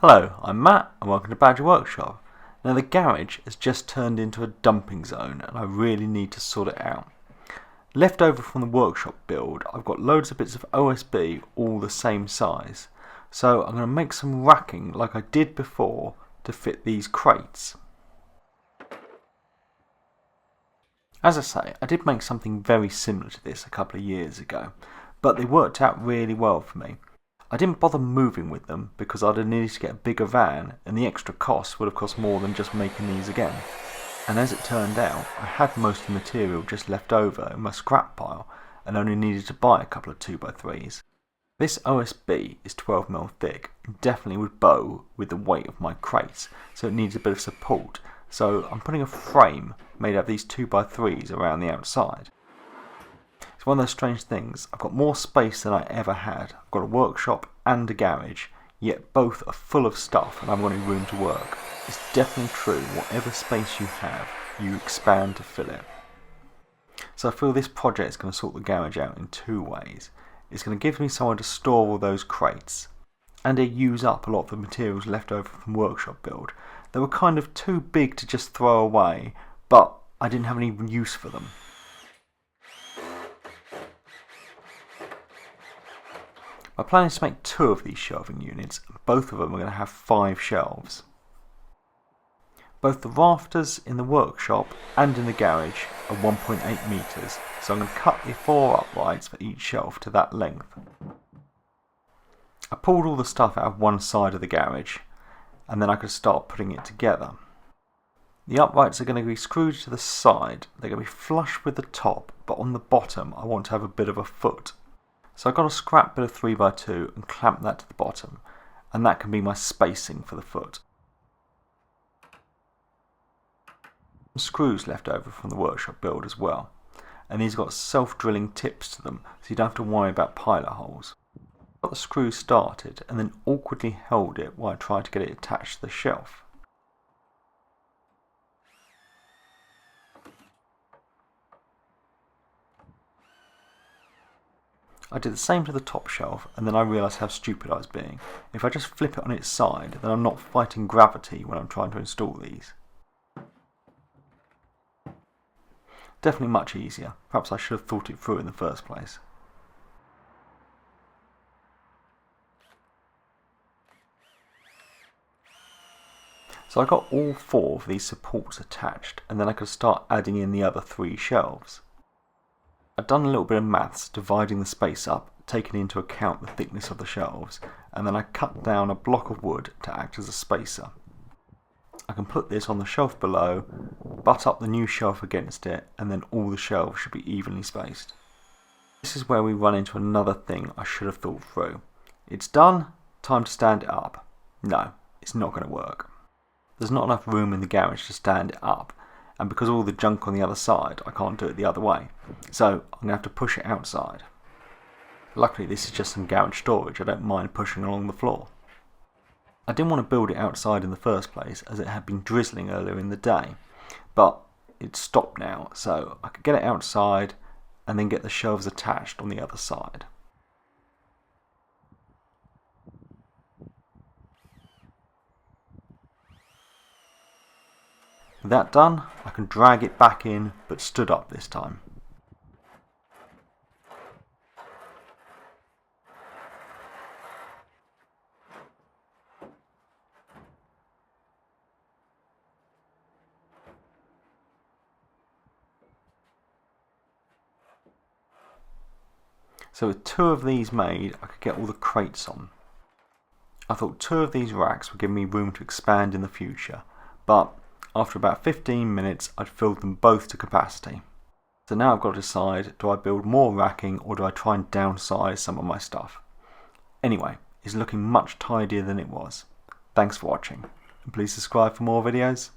Hello, I'm Matt and welcome to Badger Workshop. Now the garage has just turned into a dumping zone and I really need to sort it out. Left over from the workshop build, I've got loads of bits of OSB all the same size. So I'm going to make some racking like I did before to fit these crates. As I say, I did make something very similar to this a couple of years ago, but they worked out really well for me. I didn't bother moving with them because I'd have needed to get a bigger van and the extra cost would have cost more than just making these again. And as it turned out, I had most of the material just left over in my scrap pile and only needed to buy a couple of 2x3s. This OSB is 12mm thick and definitely would bow with the weight of my crates, so it needs a bit of support, so I'm putting a frame made out of these 2x3s around the outside. It's one of those strange things. I've got more space than I ever had. I've got a workshop and a garage, yet both are full of stuff and I'm wanting room to work. It's definitely true, whatever space you have, you expand to fill it. So I feel this project is going to sort the garage out in two ways. It's going to give me somewhere to store all those crates, and to use up a lot of the materials left over from workshop build. They were kind of too big to just throw away, but I didn't have any use for them. My plan is to make 2 of these shelving units, and both of them are going to have 5 shelves. Both the rafters in the workshop and in the garage are 1.8 metres, so I'm going to cut the 4 uprights for each shelf to that length. I pulled all the stuff out of one side of the garage, and then I could start putting it together. The uprights are going to be screwed to the side. They're going to be flush with the top, but on the bottom I want to have a bit of a foot. So I got a scrap bit of 3x2 and clamped that to the bottom, and that can be my spacing for the foot. Some screws left over from the workshop build as well, and these got self-drilling tips to them, so you don't have to worry about pilot holes. I got the screw started and then awkwardly held it while I tried to get it attached to the shelf. I did the same to the top shelf, and then I realised how stupid I was being. If I just flip it on its side, then I'm not fighting gravity when I'm trying to install these. Definitely much easier. Perhaps I should have thought it through in the first place. So I got all 4 of these supports attached, and then I could start adding in the other 3 shelves. I'd done a little bit of maths, dividing the space up, taking into account the thickness of the shelves, and then I cut down a block of wood to act as a spacer. I can put this on the shelf below, butt up the new shelf against it, and then all the shelves should be evenly spaced. This is where we run into another thing I should have thought through. It's done, time to stand it up. No, it's not going to work. There's not enough room in the garage to stand it up, and because of all the junk on the other side, I can't do it the other way. So I'm going to have to push it outside. Luckily this is just some garage storage, I don't mind pushing along the floor. I didn't want to build it outside in the first place as it had been drizzling earlier in the day, but it's stopped now, so I could get it outside and then get the shelves attached on the other side. With that done, I can drag it back in, but stood up this time. So with 2 of these made, I could get all the crates on. I thought 2 of these racks would give me room to expand in the future, but after about 15 minutes I'd filled them both to capacity. So now I've got to decide, do I build more racking or do I try and downsize some of my stuff? Anyway, it's looking much tidier than it was. Thanks for watching, and please subscribe for more videos.